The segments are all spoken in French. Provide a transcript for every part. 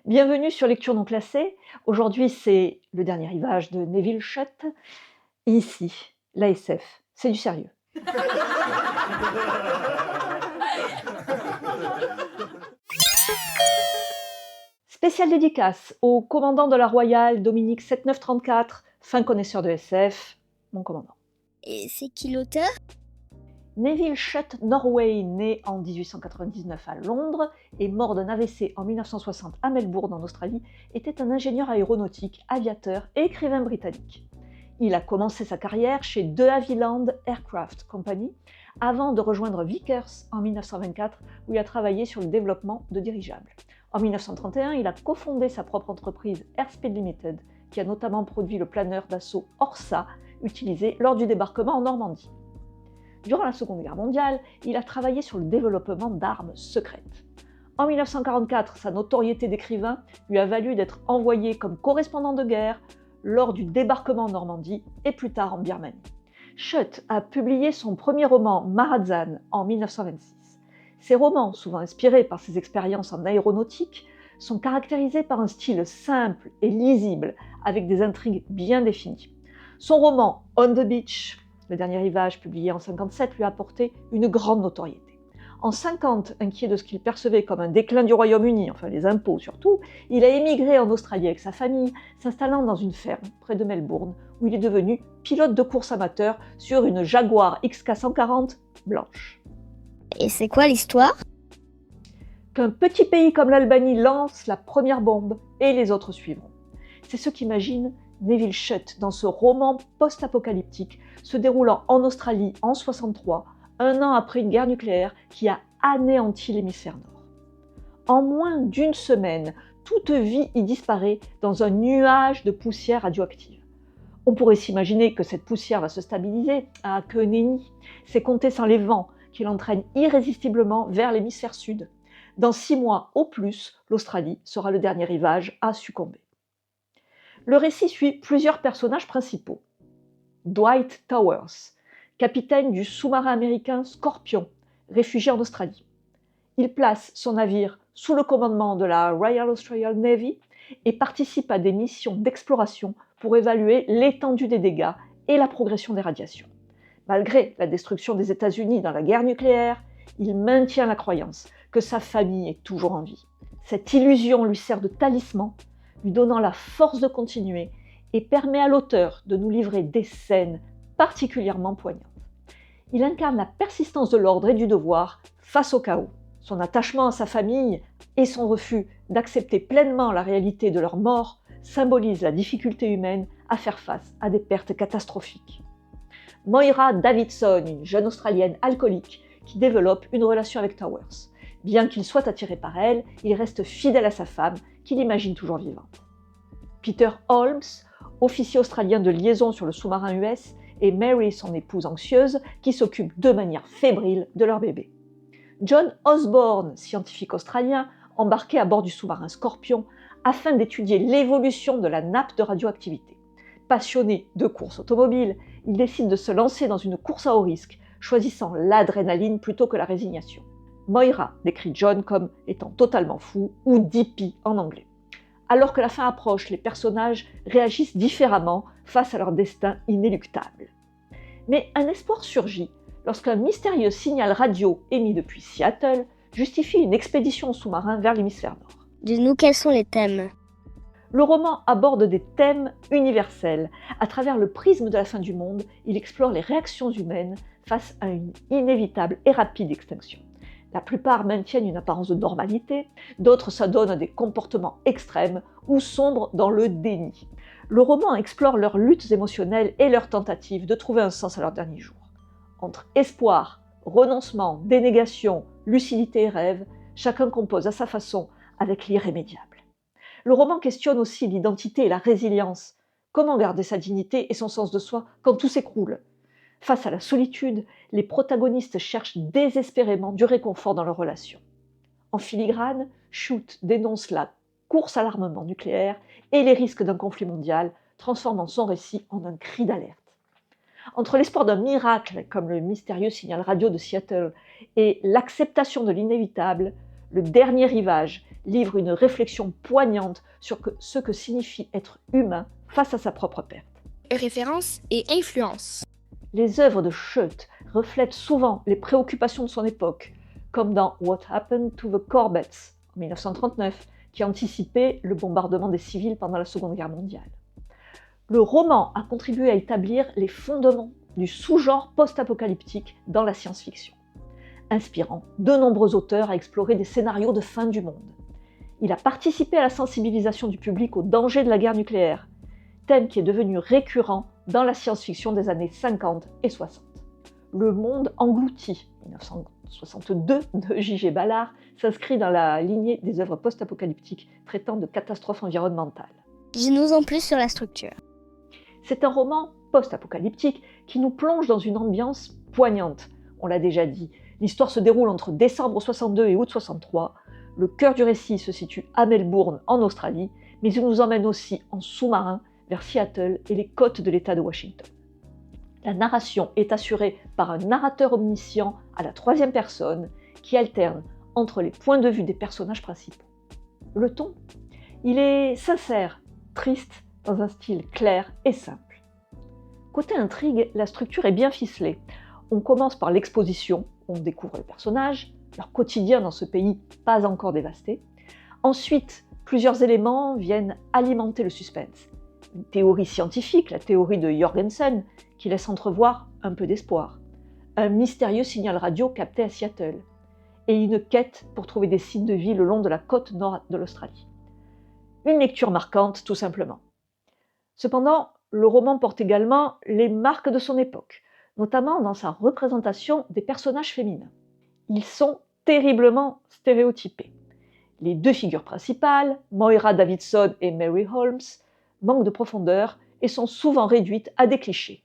Bienvenue sur Lecture non classée. Aujourd'hui, c'est le dernier rivage de Nevil Shutt. Et ici, l'ASF, c'est du sérieux. Spéciale dédicace au commandant de la Royale, Dominique 7934, fin connaisseur de SF, mon commandant. Et c'est qui l'auteur? Nevil Shutt Norway, né en 1899 à Londres et mort d'un AVC en 1960 à Melbourne en Australie, était un ingénieur aéronautique, aviateur et écrivain britannique. Il a commencé sa carrière chez De Havilland Aircraft Company avant de rejoindre Vickers en 1924 où il a travaillé sur le développement de dirigeables. En 1931, il a cofondé sa propre entreprise Airspeed Limited qui a notamment produit le planeur d'assaut Orsa utilisé lors du débarquement en Normandie. Durant la Seconde Guerre mondiale, il a travaillé sur le développement d'armes secrètes. En 1944, sa notoriété d'écrivain lui a valu d'être envoyé comme correspondant de guerre lors du débarquement en Normandie et plus tard en Birmanie. Shutt a publié son premier roman Mahazan en 1926. Ces romans, souvent inspirés par ses expériences en aéronautique, sont caractérisés par un style simple et lisible avec des intrigues bien définies. Son roman On the Beach, le dernier rivage publié en 1957, lui a apporté une grande notoriété. En 1950, inquiet de ce qu'il percevait comme un déclin du Royaume-Uni, enfin les impôts surtout, il a émigré en Australie avec sa famille, s'installant dans une ferme près de Melbourne, où il est devenu pilote de course amateur sur une Jaguar XK140 blanche. Et c'est quoi l'histoire? Qu'un petit pays comme l'Albanie lance la première bombe et les autres suivront. C'est ce qu'imagine Nevil Shutt dans ce roman post-apocalyptique se déroulant en Australie en 1963, un an après une guerre nucléaire qui a anéanti l'hémisphère nord. En moins d'une semaine, toute vie y disparaît dans un nuage de poussière radioactive. On pourrait s'imaginer que cette poussière va se stabiliser, que nenni, c'est compter sans les vents qui l'entraînent irrésistiblement vers l'hémisphère sud. Dans 6 mois au plus, l'Australie sera le dernier rivage à succomber. Le récit suit plusieurs personnages principaux. Dwight Towers, capitaine du sous-marin américain Scorpion, réfugié en Australie. Il place son navire sous le commandement de la Royal Australian Navy et participe à des missions d'exploration pour évaluer l'étendue des dégâts et la progression des radiations. Malgré la destruction des États-Unis dans la guerre nucléaire, il maintient la croyance que sa famille est toujours en vie. Cette illusion lui sert de talisman, lui donnant la force de continuer et permet à l'auteur de nous livrer des scènes particulièrement poignantes. Il incarne la persistance de l'ordre et du devoir face au chaos. Son attachement à sa famille et son refus d'accepter pleinement la réalité de leur mort symbolisent la difficulté humaine à faire face à des pertes catastrophiques. Moira Davidson, une jeune Australienne alcoolique qui développe une relation avec Towers. Bien qu'il soit attiré par elle, il reste fidèle à sa femme, qu'il imagine toujours vivante. Peter Holmes, officier australien de liaison sur le sous-marin US, et Mary, son épouse anxieuse, qui s'occupe de manière fébrile de leur bébé. John Osborne, scientifique australien, embarqué à bord du sous-marin Scorpion afin d'étudier l'évolution de la nappe de radioactivité. Passionné de course automobile, il décide de se lancer dans une course à haut risque, choisissant l'adrénaline plutôt que la résignation. Moira décrit John comme étant totalement fou, ou dippy en anglais. Alors que la fin approche, les personnages réagissent différemment face à leur destin inéluctable. Mais un espoir surgit lorsqu'un mystérieux signal radio émis depuis Seattle justifie une expédition sous-marin vers l'hémisphère nord. Dis-nous quels sont les thèmes. Le roman aborde des thèmes universels. À travers le prisme de la fin du monde, il explore les réactions humaines face à une inévitable et rapide extinction. La plupart maintiennent une apparence de normalité, d'autres s'adonnent à des comportements extrêmes ou sombrent dans le déni. Le roman explore leurs luttes émotionnelles et leurs tentatives de trouver un sens à leurs derniers jours. Entre espoir, renoncement, dénégation, lucidité et rêve, chacun compose à sa façon avec l'irrémédiable. Le roman questionne aussi l'identité et la résilience. Comment garder sa dignité et son sens de soi quand tout s'écroule ? Face à la solitude, les protagonistes cherchent désespérément du réconfort dans leurs relations. En filigrane, Shutt dénonce la course à l'armement nucléaire et les risques d'un conflit mondial, transformant son récit en un cri d'alerte. Entre l'espoir d'un miracle, comme le mystérieux signal radio de Seattle, et l'acceptation de l'inévitable, Le Dernier Rivage livre une réflexion poignante sur ce que signifie être humain face à sa propre perte. Référence et influence. Les œuvres de Schott reflètent souvent les préoccupations de son époque, comme dans What Happened to the Corbetts en 1939, qui anticipait le bombardement des civils pendant la Seconde Guerre mondiale. Le roman a contribué à établir les fondements du sous-genre post-apocalyptique dans la science-fiction, inspirant de nombreux auteurs à explorer des scénarios de fin du monde. Il a participé à la sensibilisation du public aux dangers de la guerre nucléaire, thème qui est devenu récurrent dans la science-fiction des années 50 et 60. Le monde englouti, 1962 de J.G. Ballard, s'inscrit dans la lignée des œuvres post-apocalyptiques traitant de catastrophes environnementales. Dis-nous en plus sur la structure. C'est un roman post-apocalyptique qui nous plonge dans une ambiance poignante. On l'a déjà dit, l'histoire se déroule entre décembre 62 et août 63. Le cœur du récit se situe à Melbourne, en Australie, mais il nous emmène aussi en sous-marin vers Seattle et les côtes de l'État de Washington. La narration est assurée par un narrateur omniscient à la troisième personne qui alterne entre les points de vue des personnages principaux. Le ton, il est sincère, triste, dans un style clair et simple. Côté intrigue, la structure est bien ficelée. On commence par l'exposition, on découvre les personnages, leur quotidien dans ce pays pas encore dévasté. Ensuite, plusieurs éléments viennent alimenter le suspense. Une théorie scientifique, la théorie de Jorgensen, qui laisse entrevoir un peu d'espoir. Un mystérieux signal radio capté à Seattle. Et une quête pour trouver des signes de vie le long de la côte nord de l'Australie. Une lecture marquante, tout simplement. Cependant, le roman porte également les marques de son époque, notamment dans sa représentation des personnages féminins. Ils sont terriblement stéréotypés. Les deux figures principales, Moira Davidson et Mary Holmes, manquent de profondeur et sont souvent réduites à des clichés.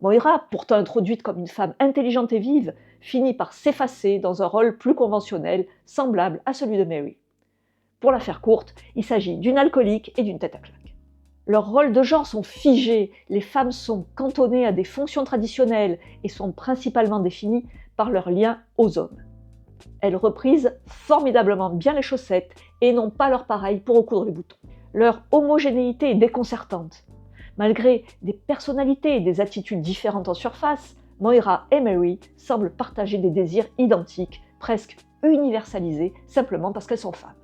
Moira, pourtant introduite comme une femme intelligente et vive, finit par s'effacer dans un rôle plus conventionnel, semblable à celui de Mary. Pour la faire courte, il s'agit d'une alcoolique et d'une tête à claque. Leurs rôles de genre sont figés, les femmes sont cantonnées à des fonctions traditionnelles et sont principalement définies par leur lien aux hommes. Elles reprisent formidablement bien les chaussettes et n'ont pas leur pareil pour recoudre les boutons. Leur homogénéité est déconcertante. Malgré des personnalités et des attitudes différentes en surface, Moira et Mary semblent partager des désirs identiques, presque universalisés, simplement parce qu'elles sont femmes.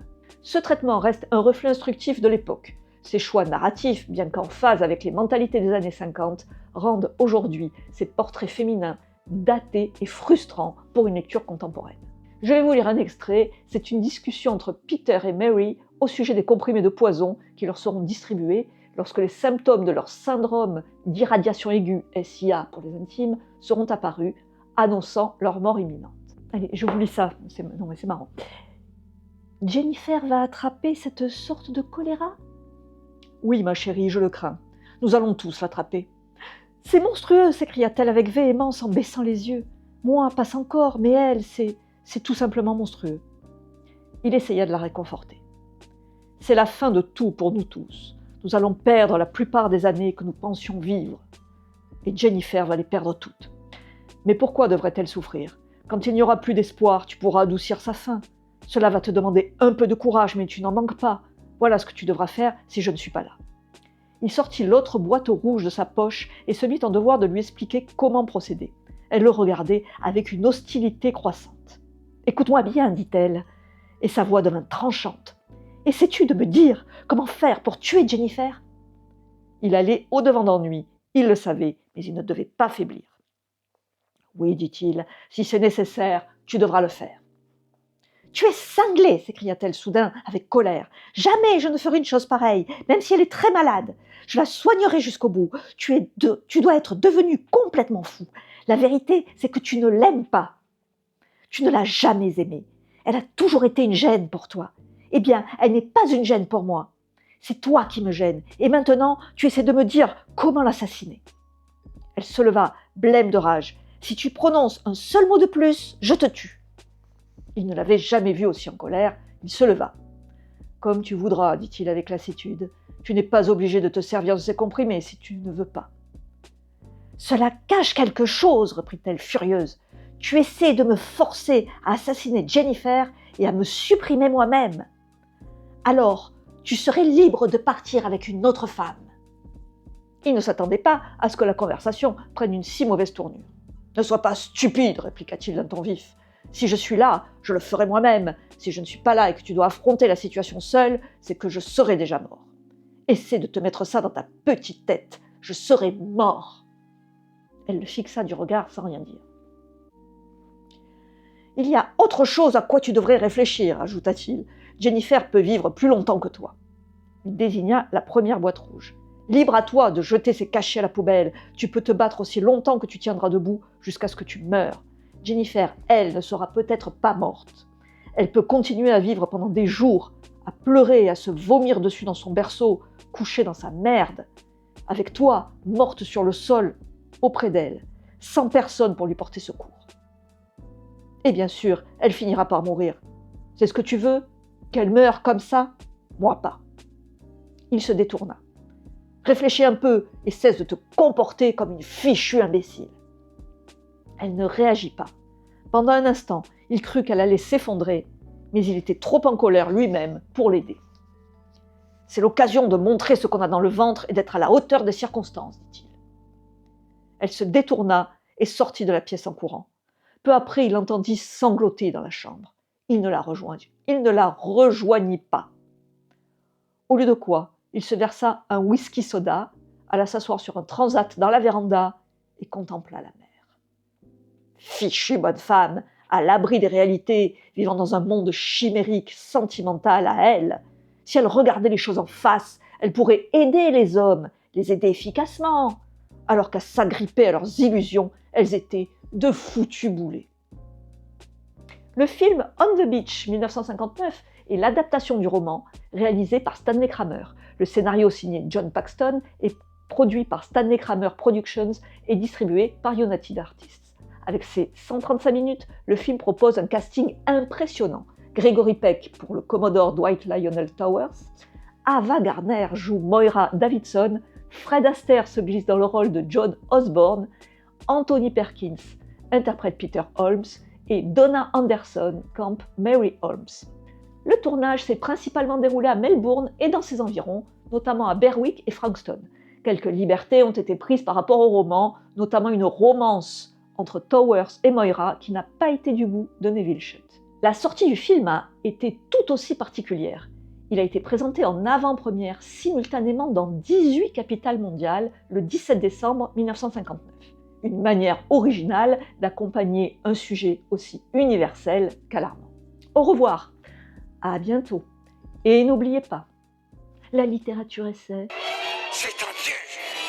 Ce traitement reste un reflet instructif de l'époque. Ces choix narratifs, bien qu'en phase avec les mentalités des années 50, rendent aujourd'hui ces portraits féminins datés et frustrants pour une lecture contemporaine. Je vais vous lire un extrait, c'est une discussion entre Peter et Mary au sujet des comprimés de poison qui leur seront distribués lorsque les symptômes de leur syndrome d'irradiation aiguë, SIA pour les intimes, seront apparus, annonçant leur mort imminente. Allez, je vous lis ça, non mais c'est marrant. Jennifer va attraper cette sorte de choléra ? Oui, ma chérie, je le crains. Nous allons tous l'attraper. C'est monstrueux, s'écria-t-elle avec véhémence en baissant les yeux. Moi, passe encore, mais elle, c'est tout simplement monstrueux. Il essaya de la réconforter. C'est la fin de tout pour nous tous. Nous allons perdre la plupart des années que nous pensions vivre. Et Jennifer va les perdre toutes. Mais pourquoi devrait-elle souffrir ? Quand il n'y aura plus d'espoir, tu pourras adoucir sa faim. Cela va te demander un peu de courage, mais tu n'en manques pas. Voilà ce que tu devras faire si je ne suis pas là. Il sortit l'autre boîte rouge de sa poche et se mit en devoir de lui expliquer comment procéder. Elle le regardait avec une hostilité croissante. « Écoute-moi bien, dit-elle, et sa voix devint tranchante. Essaies-tu de me dire comment faire pour tuer Jennifer ?» Il allait au-devant d'ennui, il le savait, mais il ne devait pas faiblir. « Oui, dit-il, si c'est nécessaire, tu devras le faire. »« Tu es cinglé !» s'écria-t-elle soudain avec colère. « Jamais je ne ferai une chose pareille, même si elle est très malade. Je la soignerai jusqu'au bout. Tu dois être devenu complètement fou. La vérité, c'est que tu ne l'aimes pas. Tu ne l'as jamais aimée. Elle a toujours été une gêne pour toi. Eh bien, elle n'est pas une gêne pour moi. C'est toi qui me gênes. Et maintenant, tu essaies de me dire comment l'assassiner. » Elle se leva, blême de rage. « Si tu prononces un seul mot de plus, je te tue. » Il ne l'avait jamais vue aussi en colère. Il se leva. « Comme tu voudras, dit-il avec lassitude. Tu n'es pas obligé de te servir de ces comprimés si tu ne veux pas. »« Cela cache quelque chose, reprit-elle furieuse. Tu essaies de me forcer à assassiner Jennifer et à me supprimer moi-même. Alors, tu serais libre de partir avec une autre femme. » Il ne s'attendait pas à ce que la conversation prenne une si mauvaise tournure. « Ne sois pas stupide, répliqua-t-il d'un ton vif. Si je suis là, je le ferai moi-même. Si je ne suis pas là et que tu dois affronter la situation seule, c'est que je serai déjà mort. Essaie de te mettre ça dans ta petite tête. Je serai mort. » Elle le fixa du regard sans rien dire. « Il y a autre chose à quoi tu devrais réfléchir, ajouta-t-il. Jennifer peut vivre plus longtemps que toi. » Il désigna la première boîte rouge. « Libre à toi de jeter ces cachets à la poubelle. Tu peux te battre aussi longtemps que tu tiendras debout jusqu'à ce que tu meures. Jennifer, elle, ne sera peut-être pas morte. Elle peut continuer à vivre pendant des jours, à pleurer et à se vomir dessus dans son berceau, couchée dans sa merde. Avec toi, morte sur le sol, auprès d'elle, sans personne pour lui porter secours. Et bien sûr, elle finira par mourir. C'est ce que tu veux? Qu'elle meure comme ça? Moi pas. » Il se détourna. « Réfléchis un peu et cesse de te comporter comme une fichue imbécile. » Elle ne réagit pas. Pendant un instant, il crut qu'elle allait s'effondrer, mais il était trop en colère lui-même pour l'aider. « C'est l'occasion de montrer ce qu'on a dans le ventre et d'être à la hauteur des circonstances, dit-il. » Elle se détourna et sortit de la pièce en courant. Peu après, il l'entendit sangloter dans la chambre. Il ne la rejoignit pas. Au lieu de quoi, il se versa un whisky soda, alla s'asseoir sur un transat dans la véranda et contempla la mer. Fichue bonne femme, à l'abri des réalités, vivant dans un monde chimérique, sentimental à elle. Si elle regardait les choses en face, elle pourrait aider les hommes, les aider efficacement, alors qu'à s'agripper à leurs illusions, elles étaient de foutus boulets. Le film On the Beach 1959 est l'adaptation du roman réalisé par Stanley Kramer. Le scénario signé John Paxton est produit par Stanley Kramer Productions et distribué par United Artists. Avec ses 135 minutes, le film propose un casting impressionnant. Gregory Peck pour le Commodore Dwight Lionel Towers, Ava Gardner joue Moira Davidson, Fred Astaire se glisse dans le rôle de John Osborne, Anthony Perkins interprète Peter Holmes et Donna Anderson campe Mary Holmes. Le tournage s'est principalement déroulé à Melbourne et dans ses environs, notamment à Berwick et Frankston. Quelques libertés ont été prises par rapport au roman, notamment une romance entre Towers et Moira qui n'a pas été du goût de Nevil Shutt. La sortie du film a été tout aussi particulière. Il a été présenté en avant-première simultanément dans 18 capitales mondiales le 17 décembre 1959. Une manière originale d'accompagner un sujet aussi universel qu'alarmant. Au revoir, à bientôt. Et n'oubliez pas, la littérature essai, c'est un piège.